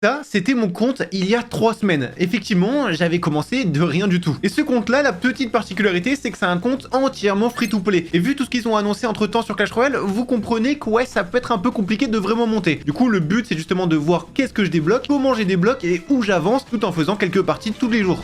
Ça, c'était mon compte il y a 3 semaines. Effectivement, j'avais commencé de rien du tout. Et ce compte-là, la petite particularité, c'est que c'est un compte entièrement free-to-play. Et vu tout ce qu'ils ont annoncé entre-temps sur Clash Royale, vous comprenez que ouais, ça peut être un peu compliqué de vraiment monter. Du coup, le but, c'est justement de voir qu'est-ce que je débloque, comment j'ai débloque et où j'avance, tout en faisant quelques parties tous les jours.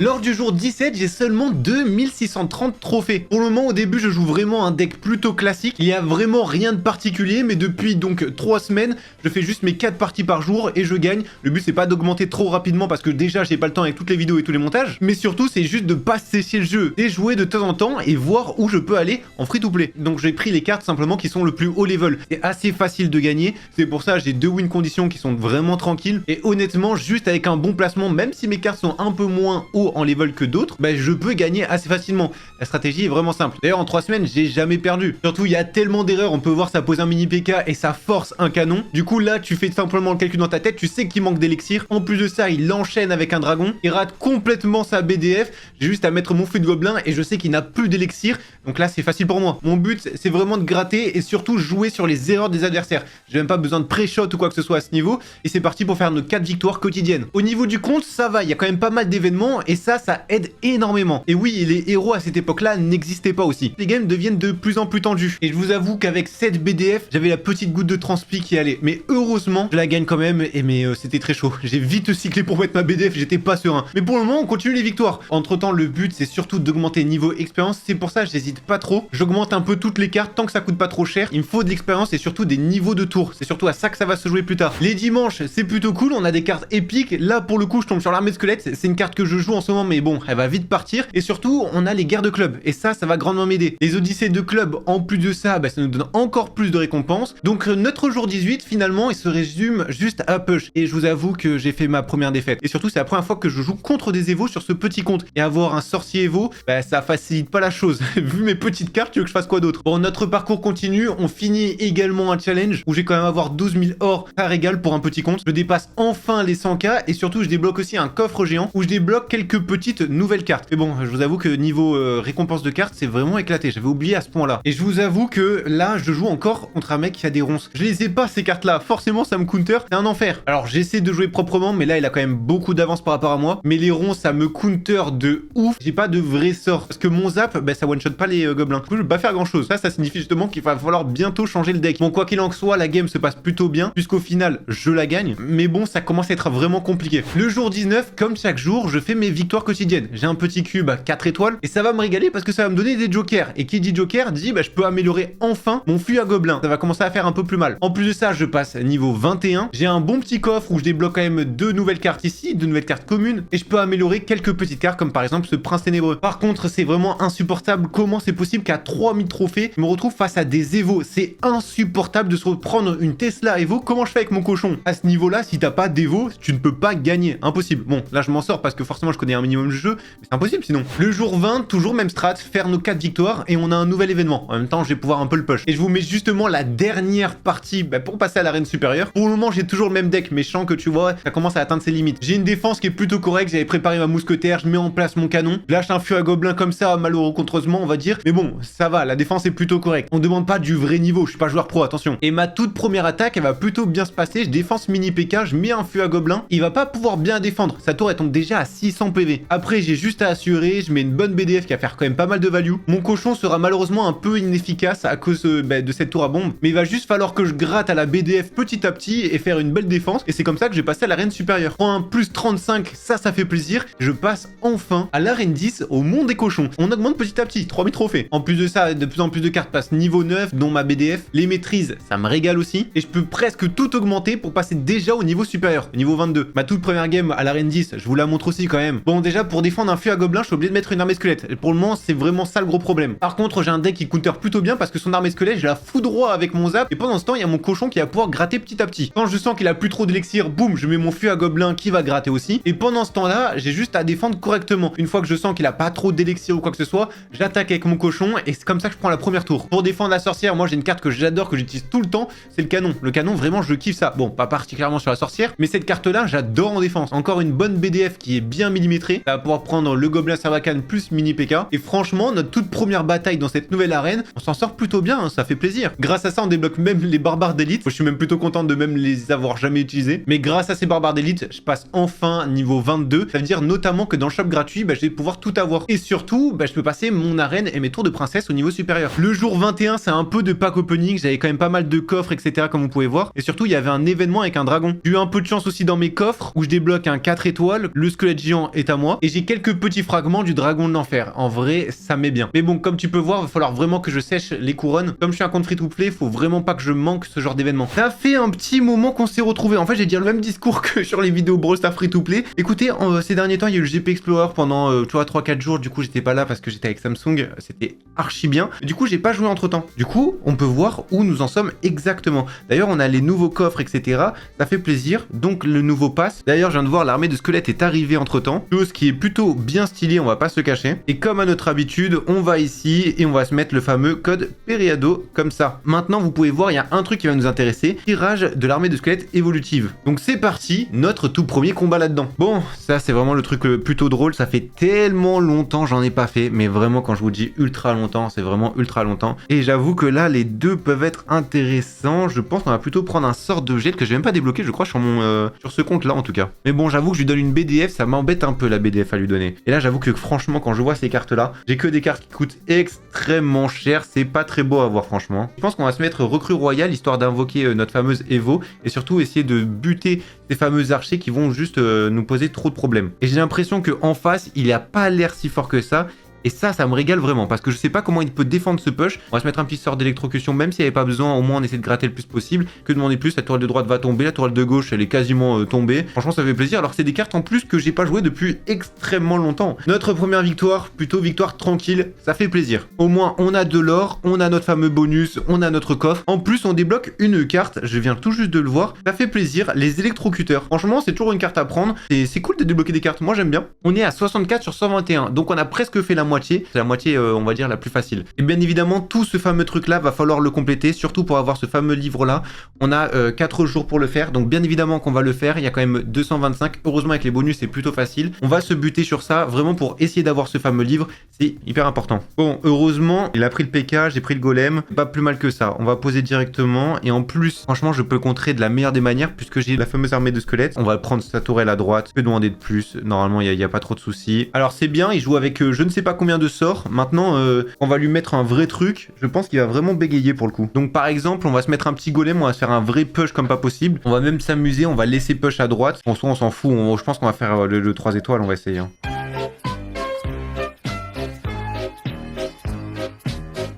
Lors du jour 17, j'ai seulement 2630 trophées. Pour le moment, au début, je joue vraiment un deck plutôt classique. Il n'y a vraiment rien de particulier, mais depuis donc 3 semaines, je fais juste mes 4 parties par jour et je gagne. Le but, c'est pas d'augmenter trop rapidement parce que déjà, j'ai pas le temps avec toutes les vidéos et tous les montages. Mais surtout, c'est juste de pas sécher le jeu, et jouer de temps en temps et voir où je peux aller en free-to-play. Donc, j'ai pris les cartes simplement qui sont le plus haut level. C'est assez facile de gagner. C'est pour ça, j'ai 2 win conditions qui sont vraiment tranquilles. Et honnêtement, juste avec un bon placement, même si mes cartes sont un peu moins haut en level que d'autres, bah, je peux gagner assez facilement. La stratégie est vraiment simple. D'ailleurs, en 3 semaines, j'ai jamais perdu. Surtout, il y a tellement d'erreurs. On peut voir ça pose un mini PK et ça force un canon. Du coup, là, tu fais simplement le calcul dans ta tête. Tu sais qu'il manque d'élixir. En plus de ça, il enchaîne avec un dragon. Il rate complètement sa BDF. J'ai juste à mettre mon feu de gobelin et je sais qu'il n'a plus d'élixir. Donc là, c'est facile pour moi. Mon but, c'est vraiment de gratter et surtout jouer sur les erreurs des adversaires. J'ai même pas besoin de pré-shot ou quoi que ce soit à ce niveau. Et c'est parti pour faire nos 4 victoires quotidiennes. Au niveau du compte, ça va. Il y a quand même pas mal d'événements et ça aide énormément. Et oui, les héros à cette époque-là n'existaient pas aussi. Les games deviennent de plus en plus tendus. Et je vous avoue qu'avec cette BDF, j'avais la petite goutte de transpi qui allait. Mais heureusement, je la gagne quand même. Et mais c'était très chaud. J'ai vite cyclé pour mettre ma BDF, j'étais pas serein. Mais pour le moment, on continue les victoires. Entre temps, le but, c'est surtout d'augmenter niveau expérience. C'est pour ça, j'hésite pas trop. J'augmente un peu toutes les cartes tant que ça coûte pas trop cher. Il me faut de l'expérience et surtout des niveaux de tour. C'est surtout à ça que ça va se jouer plus tard. Les dimanches, c'est plutôt cool. On a des cartes épiques. Là, pour le coup, je tombe sur l'armée de squelettes. C'est une carte que je joue en ce moment, mais bon, elle va vite partir. Et surtout, on a les guerres de club. Et ça va grandement m'aider. Les odyssées de club, en plus de ça, ça nous donne encore plus de récompenses. Donc, notre jour 18, finalement, il se résume juste à push. Et je vous avoue que j'ai fait ma première défaite. Et surtout, c'est la première fois que je joue contre des évos sur ce petit compte. Et avoir un sorcier évo, ça facilite pas la chose. Vu mes petites cartes, tu veux que je fasse quoi d'autre? Bon, notre parcours continue. On finit également un challenge où j'ai quand même avoir 12 000 or à régal pour un petit compte. Je dépasse enfin les 100K et surtout, je débloque aussi un coffre géant où je débloque quelques petites nouvelles cartes. Mais bon, je vous avoue que niveau récompense de cartes, c'est vraiment éclaté. J'avais oublié à ce point-là. Et je vous avoue que là, je joue encore contre un mec qui a des ronces. Je les ai pas, ces cartes-là. Forcément, ça me counter. C'est un enfer. Alors, j'essaie de jouer proprement, mais là, il a quand même beaucoup d'avance par rapport à moi. Mais les ronces, ça me counter de ouf. J'ai pas de vrai sort. Parce que mon zap, ça one-shot pas les gobelins. Du coup, je vais pas faire grand-chose. Ça signifie justement qu'il va falloir bientôt changer le deck. Bon, quoi qu'il en soit, la game se passe plutôt bien, puisqu'au final, je la gagne. Mais bon, ça commence à être vraiment compliqué. Le jour 19, comme chaque jour, je fais mes victoires quotidiennes. J'ai un petit cube à 4 étoiles et ça va me régaler parce que ça va me donner des jokers. Et qui dit joker dit je peux améliorer enfin mon fusil à gobelin. Ça va commencer à faire un peu plus mal. En plus de ça, je passe niveau 21. J'ai un bon petit coffre où je débloque quand même 2 nouvelles cartes ici, 2 nouvelles cartes communes. Et je peux améliorer quelques petites cartes comme par exemple ce prince ténébreux. Par contre, c'est vraiment insupportable. Comment c'est possible qu'à 3000 trophées, je me retrouve face à des évos? C'est insupportable de se reprendre une Tesla Evo. Comment je fais avec mon cochon? À ce niveau-là, si t'as pas d'Evo, tu ne peux pas gagner. Impossible. Bon, là je m'en sors parce que forcément je connais un minimum de jeu, mais c'est impossible sinon. Le jour 20, toujours même strat, faire nos 4 victoires et on a un nouvel événement. En même temps, je vais pouvoir un peu le push. Et je vous mets justement la dernière partie pour passer à l'arène supérieure. Pour le moment, j'ai toujours le même deck, mais je sens que tu vois, ça commence à atteindre ses limites. J'ai une défense qui est plutôt correcte, j'avais préparé ma mousquetaire, je mets en place mon canon. Je lâche un feu à gobelin comme ça, malheureusement, on va dire. Mais bon, ça va, la défense est plutôt correcte. On demande pas du vrai niveau, je suis pas joueur pro, attention. Et ma toute première attaque, elle va plutôt bien se passer. Je défense mini PK, je mets un feu à gobelin. Il va pas pouvoir bien défendre. Sa tour, elle tombe déjà à 600 PV. Après, j'ai juste à assurer, je mets une bonne BDF qui va faire quand même pas mal de value. Mon cochon sera malheureusement un peu inefficace à cause de cette tour à bombe. Mais il va juste falloir que je gratte à la BDF petit à petit et faire une belle défense. Et c'est comme ça que je vais passer à l'arène supérieure. Pour un plus 35, ça fait plaisir. Je passe enfin à l'arène 10 au monde des cochons. On augmente petit à petit, 3000 trophées. En plus de ça, de plus en plus de cartes passent niveau 9, dont ma BDF. Les maîtrises, ça me régale aussi. Et je peux presque tout augmenter pour passer déjà au niveau supérieur, au niveau 22. Ma toute première game à l'arène 10, je vous la montre aussi quand même. Bon, déjà, pour défendre un feu à gobelin, je suis obligé de mettre une armée squelette. Et pour le moment, c'est vraiment ça le gros problème. Par contre, j'ai un deck qui counter plutôt bien parce que son armée squelette, je la foudroie avec mon zap. Et pendant ce temps, il y a mon cochon qui va pouvoir gratter petit à petit. Quand je sens qu'il a plus trop d'élixir, boum, je mets mon feu à gobelin qui va gratter aussi. Et pendant ce temps-là, j'ai juste à défendre correctement. Une fois que je sens qu'il a pas trop d'élixir ou quoi que ce soit, j'attaque avec mon cochon et c'est comme ça que je prends la première tour. Pour défendre la sorcière, moi j'ai une carte que j'adore, que j'utilise tout le temps, c'est le canon. Le canon, vraiment, je kiffe ça. Bon, pas particulièrement sur la sorcière, mais cette carte-là, j'adore en défense. Encore une bonne BDF qui est bien millimétrée illettré. Ça va pouvoir prendre le gobelin Sarbacane plus mini PK. Et franchement, notre toute première bataille dans cette nouvelle arène, on s'en sort plutôt bien, hein, ça fait plaisir. Grâce à ça, on débloque même les barbares d'élite. Je suis même plutôt content de même les avoir jamais utilisés. Mais grâce à ces barbares d'élite, je passe enfin niveau 22. Ça veut dire notamment que dans le shop gratuit, je vais pouvoir tout avoir. Et surtout, je peux passer mon arène et mes tours de princesse au niveau supérieur. Le jour 21, c'est un peu de pack opening. J'avais quand même pas mal de coffres, etc. comme vous pouvez voir. Et surtout, il y avait un événement avec un dragon. J'ai eu un peu de chance aussi dans mes coffres où je débloque un 4 étoiles. Le squelette géant est à moi. Et j'ai quelques petits fragments du dragon de l'enfer. En vrai, ça m'est bien. Mais bon, comme tu peux voir, il va falloir vraiment que je sèche les couronnes. Comme je suis un compte free-to-play, il faut vraiment pas que je manque ce genre d'événement. Ça fait un petit moment qu'on s'est retrouvés. En fait, j'ai dit le même discours que sur les vidéos Brawl Stars free-to-play. Écoutez, ces derniers temps, il y a eu le GP Explorer pendant, tu vois, 3-4 jours. Du coup, j'étais pas là parce que j'étais avec Samsung. C'était archi bien. Du coup, j'ai pas joué entre temps. Du coup, on peut voir où nous en sommes exactement. D'ailleurs, on a les nouveaux coffres, etc. Ça fait plaisir. Donc, le nouveau pass. D'ailleurs, je viens de voir, l'armée de squelettes est arrivée entre temps. Chose qui est plutôt bien stylée, on va pas se cacher. Et comme à notre habitude, on va ici et on va se mettre le fameux code Periado comme ça. Maintenant, vous pouvez voir, il y a un truc qui va nous intéresser. Tirage de l'armée de squelettes évolutive. Donc, c'est parti, notre tout premier combat là-dedans. Bon, ça, c'est vraiment le truc plutôt drôle. Ça fait tellement longtemps, j'en ai pas fait. Mais vraiment, quand je vous dis ultra longtemps, c'est vraiment ultra longtemps. Et j'avoue que là, les deux peuvent être intéressants. Je pense qu'on va plutôt prendre un sort de gel que j'ai même pas débloqué, je crois, sur mon sur ce compte-là en tout cas. Mais bon, j'avoue que je lui donne une BDF, ça m'embête un peu la BDF à lui donner. Et là, j'avoue que franchement, quand je vois ces cartes-là, j'ai que des cartes qui coûtent extrêmement cher. C'est pas très beau à voir, franchement. Je pense qu'on va se mettre recrue royale, histoire d'invoquer notre fameuse Evo. Et surtout, essayer de buter ces fameux archers qui vont juste nous poser trop de problèmes. Et j'ai l'impression qu'en face, il a pas l'air si fort que ça. Et ça me régale vraiment, parce que je sais pas comment il peut défendre ce push. On va se mettre un petit sort d'électrocution, même s'il n'y avait pas besoin, au moins on essaie de gratter le plus possible. Que demander plus, la tourelle de droite va tomber, la tourelle de gauche elle est quasiment tombée. Franchement ça fait plaisir, alors c'est des cartes en plus que j'ai pas joué depuis extrêmement longtemps. Notre première victoire, plutôt victoire tranquille, ça fait plaisir. Au moins on a de l'or, on a notre fameux bonus, on a notre coffre. En plus on débloque une carte, je viens tout juste de le voir, ça fait plaisir, les électrocuteurs. Franchement c'est toujours une carte à prendre, c'est cool de débloquer des cartes, moi j'aime bien. On est à 64 sur 121, donc on a presque fait la moitié. C'est la moitié, on va dire, la plus facile. Et bien évidemment, tout ce fameux truc-là, va falloir le compléter, surtout pour avoir ce fameux livre-là. On a 4 jours pour le faire, donc bien évidemment qu'on va le faire. Il y a quand même 225. Heureusement, avec les bonus, c'est plutôt facile. On va se buter sur ça, vraiment pour essayer d'avoir ce fameux livre. C'est hyper important. Bon, heureusement, il a pris le PK, j'ai pris le golem. Pas plus mal que ça. On va poser directement. Et en plus, franchement, je peux contrer de la meilleure des manières, puisque j'ai la fameuse armée de squelettes. On va prendre sa tourelle à droite. Que demander de plus? Normalement, il n'y a pas trop de soucis. Alors, c'est bien, il joue avec je ne sais pas combien de sorts. Maintenant, on va lui mettre un vrai truc. Je pense qu'il va vraiment bégayer pour le coup. Donc, par exemple, on va se mettre un petit golem. On va se faire un vrai push comme pas possible. On va même s'amuser. On va laisser push à droite. En soi, on s'en fout. Je pense qu'on va faire le 3 étoiles. On va essayer. Hein.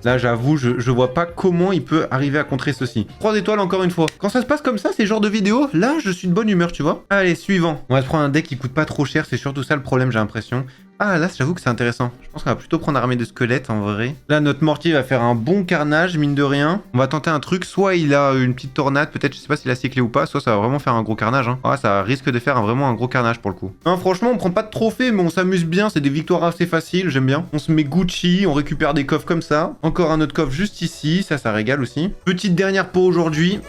Là, j'avoue, je vois pas comment il peut arriver à contrer ceci. 3 étoiles encore une fois. Quand ça se passe comme ça, ces genres de vidéos, là, je suis de bonne humeur, tu vois. Allez, suivant. On va se prendre un deck qui coûte pas trop cher. C'est surtout ça le problème, j'ai l'impression. Ah, là, j'avoue que c'est intéressant. Je pense qu'on va plutôt prendre armée de squelettes, en vrai. Là, notre mortier va faire un bon carnage, mine de rien. On va tenter un truc. Soit il a une petite tornade, peut-être, je sais pas s'il a cyclé ou pas. Soit ça va vraiment faire un gros carnage. Hein. Ah, ça risque de faire vraiment un gros carnage pour le coup. Non, franchement, on prend pas de trophée, mais on s'amuse bien. C'est des victoires assez faciles, j'aime bien. On se met Gucci, on récupère des coffres comme ça. Encore un autre coffre juste ici. Ça régale aussi. Petite dernière pour aujourd'hui.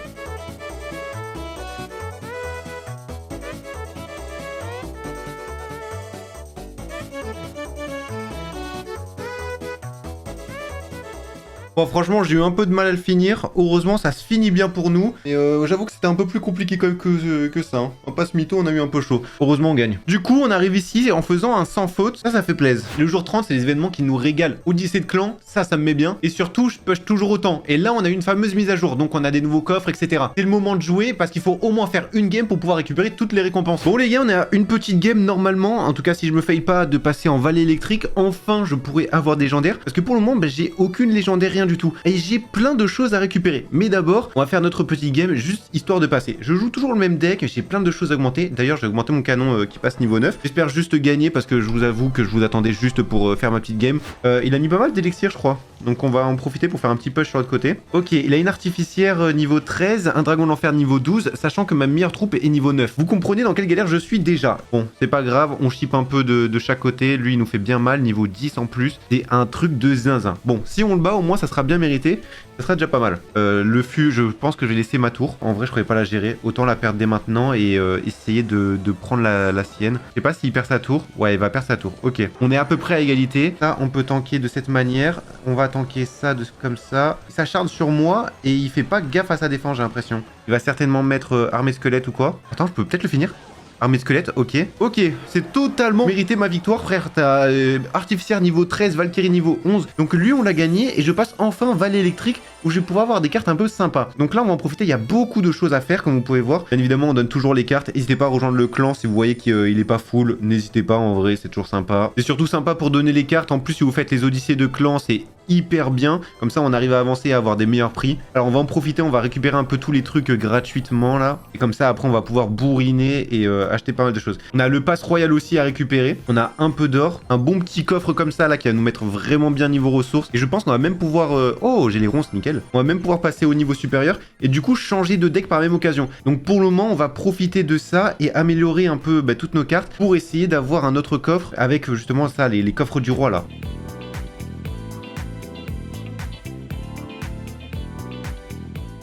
Bon, franchement, j'ai eu un peu de mal à le finir. Heureusement, ça se finit bien pour nous. Et j'avoue que c'était un peu plus compliqué quand même que ça. Hein. On passe mytho, on a eu un peu chaud. Heureusement, on gagne. Du coup, on arrive ici en faisant un sans faute. Ça fait plaisir. Le jour 30, c'est des événements qui nous régalent. Odyssée de clan, ça me met bien. Et surtout, je push toujours autant. Et là, on a une fameuse mise à jour. Donc, on a des nouveaux coffres, etc. C'est le moment de jouer parce qu'il faut au moins faire une game pour pouvoir récupérer toutes les récompenses. Bon, les gars, on a une petite game normalement. En tout cas, si je me faille pas de passer en vallée électrique, enfin, je pourrais avoir des légendaires. Parce que pour le moment, j'ai aucune légendaire, rien du tout. Et j'ai plein de choses à récupérer. Mais d'abord, on va faire notre petit game juste histoire de passer. Je joue toujours le même deck, j'ai plein de choses à augmenter. D'ailleurs, j'ai augmenté mon canon qui passe niveau 9. J'espère juste gagner parce que je vous avoue que je vous attendais juste pour faire ma petite game. Il a mis pas mal d'élixir, je crois. Donc on va en profiter pour faire un petit push sur l'autre côté. Ok, il a une artificière niveau 13, un dragon d'enfer niveau 12, sachant que ma meilleure troupe est niveau 9. Vous comprenez dans quelle galère je suis déjà. Bon, c'est pas grave, on ship un peu de chaque côté. Lui, il nous fait bien mal, niveau 10 en plus. C'est un truc de zinzin. Bon, si on le bat, au moins, ça sera sera bien mérité. Ça sera déjà pas mal. Le fût, je pense que je vais laisser ma tour. En vrai, je pourrais pas la gérer. Autant la perdre dès maintenant et essayer de prendre la sienne. Je sais pas s'il perd sa tour. Ouais, il va perdre sa tour. Ok. On est à peu près à égalité. Ça, on peut tanker de cette manière. On va tanker ça comme ça. Il s'acharne sur moi et il fait pas gaffe à sa défense, j'ai l'impression. Il va certainement mettre armée squelette ou quoi. Attends, je peux peut-être le finir. Armée squelette, ok. Ok, c'est totalement mérité ma victoire, frère. T'as artificière niveau 13, Valkyrie niveau 11. Donc lui, on l'a gagné et je passe enfin Valet électrique où je vais pouvoir avoir des cartes un peu sympas. Donc là, on va en profiter. Il y a beaucoup de choses à faire, comme vous pouvez voir. Bien évidemment, on donne toujours les cartes. N'hésitez pas à rejoindre le clan si vous voyez qu'il est pas full. N'hésitez pas, en vrai, c'est toujours sympa. C'est surtout sympa pour donner les cartes. En plus, si vous faites les odyssées de clan, c'est hyper bien. Comme ça, on arrive à avancer et à avoir des meilleurs prix. Alors, on va en profiter. On va récupérer un peu tous les trucs gratuitement, là. Et comme ça, après, on va pouvoir bourriner et acheter pas mal de choses. On a le pass royal aussi à récupérer. On a un peu d'or. Un bon petit coffre comme ça, là, qui va nous mettre vraiment bien niveau ressources. Et je pense qu'on va même pouvoir... Oh, j'ai les ronces, nickel. On va même pouvoir passer au niveau supérieur et du coup changer de deck par la même occasion. Donc pour le moment, on va profiter de ça et améliorer un peu toutes nos cartes pour essayer d'avoir un autre coffre avec justement ça, les coffres du roi là.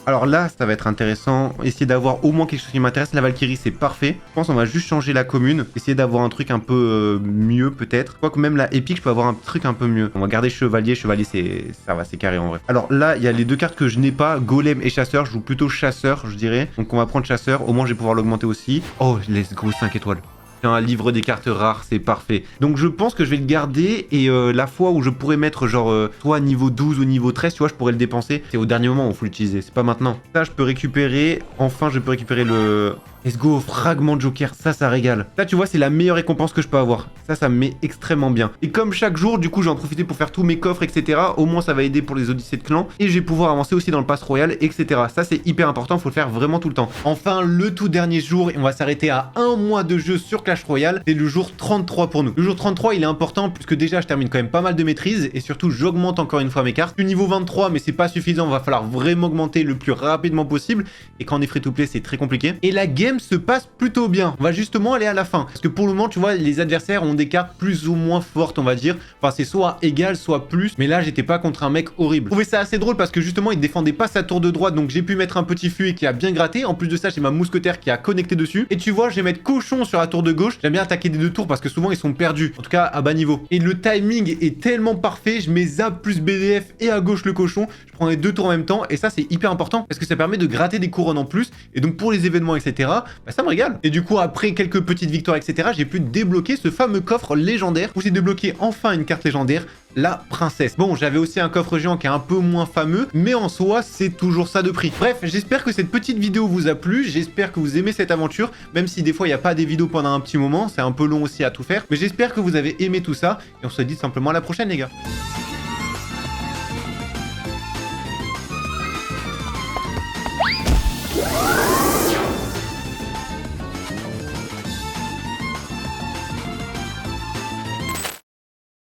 Alors là, ça va être intéressant. Essayer d'avoir au moins quelque chose qui m'intéresse. La Valkyrie, c'est parfait. Je pense qu'on va juste changer la commune. Essayer d'avoir un truc un peu mieux, peut-être. Quoique même la épique, je peux avoir un truc un peu mieux. On va garder chevalier. Chevalier, ça va, c'est carré en vrai. Alors là, il y a les deux cartes que je n'ai pas. Golem et chasseur. Je joue plutôt chasseur, je dirais. Donc on va prendre chasseur. Au moins, je vais pouvoir l'augmenter aussi. Oh, let's go, 5 étoiles. Un livre des cartes rares, c'est parfait. Donc je pense que je vais le garder et la fois où je pourrais mettre genre soit niveau 12 ou niveau 13, tu vois, je pourrais le dépenser. C'est au dernier moment où il faut l'utiliser, c'est pas maintenant. Ça, je peux récupérer. Enfin, je peux récupérer le... Let's go, fragment de joker, ça régale. Ça, tu vois, c'est la meilleure récompense que je peux avoir. Ça me met extrêmement bien. Et comme chaque jour, du coup, j'en profiter pour faire tous mes coffres, etc. Au moins, ça va aider pour les odyssées de clan. Et je vais pouvoir avancer aussi dans le pass royal, etc. Ça, c'est hyper important, faut le faire vraiment tout le temps. Enfin, le tout dernier jour, et on va s'arrêter à un mois de jeu sur Clash Royale. C'est le jour 33 pour nous. Le jour 33, il est important puisque déjà, je termine quand même pas mal de maîtrises. Et surtout, j'augmente encore une fois mes cartes. Je suis niveau 23, mais c'est pas suffisant. Va falloir vraiment augmenter le plus rapidement possible. Et quand on est free-to-play, c'est très compliqué. Et la game se passe plutôt bien. On va justement aller à la fin. Parce que pour le moment, tu vois, les adversaires ont des cartes plus ou moins fortes, on va dire. Enfin, c'est soit égal, soit plus. Mais là, j'étais pas contre un mec horrible. Je trouvais ça assez drôle parce que justement, il défendait pas sa tour de droite. Donc, j'ai pu mettre un petit fuet qui a bien gratté. En plus de ça, j'ai ma mousquetaire qui a connecté dessus. Et tu vois, je vais mettre cochon sur la tour de gauche. J'aime bien attaquer des deux tours parce que souvent, ils sont perdus. En tout cas, à bas niveau. Et le timing est tellement parfait. Je mets zap plus BDF et à gauche le cochon. Je prends les deux tours en même temps. Et ça, c'est hyper important parce que ça permet de gratter des couronnes en plus. Et donc, pour les événements, etc., bah, ça me régale. Et du coup, après quelques petites victoires, etc., j'ai pu débloquer ce fameux coffre légendaire où j'ai débloqué enfin une carte légendaire, la princesse. Bon, j'avais aussi un coffre géant qui est un peu moins fameux, mais en soi, c'est toujours ça de prix. Bref, j'espère que cette petite vidéo vous a plu, j'espère que vous aimez cette aventure, même si des fois, il n'y a pas des vidéos pendant un petit moment, c'est un peu long aussi à tout faire, mais j'espère que vous avez aimé tout ça, et on se dit simplement à la prochaine, les gars.